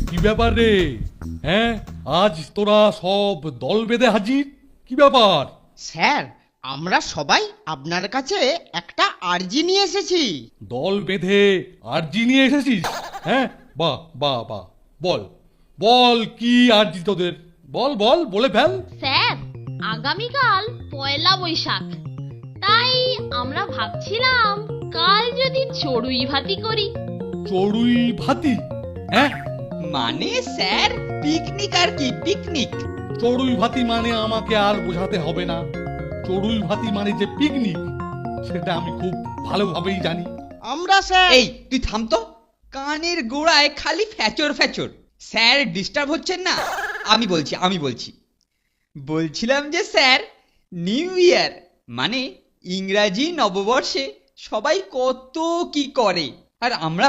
কি ব্যাপার রে? হ্যাঁ, আজ তোরা সব দল বেঁধে হাজির, কি ব্যাপার? স্যার, আমরা সবাই আপনার কাছে একটা আর্জি নিয়ে এসেছি। দল বেঁধে আরজি নিয়ে এসেছিস? হ্যাঁ, বাহ বাহ বাহ, বল বল কি আরজি তোদের, বল বল, বলে ফেল। স্যার, আগামীকাল পয়লা বৈশাখ, তাই আমরা ভাবছিলাম কাল যদি চড়ুই ভাতি করি। চড়ুই ভাতি? হ্যাঁ, মানে স্যার পিকনিক আর কি, পিকনিক। চড়ুই ভাতি মানে আমাকে আর বোঝাতে হবে না। চড়ুই ভাতি মানে যে পিকনিক, সেটা আমি খুব ভালোভাবেই জানি। আমরা স্যার এই তুই থাম তো, কানের গোড়ায় খালি ফ্যাচর ফ্যাচর। স্যার ডিস্টার্ব হচ্ছেন না? আমি বলছি বলছিলাম যে স্যার, নিউ ইয়ার মানে ইংরাজি নববর্ষে সবাই কত কি করে, আর আমরা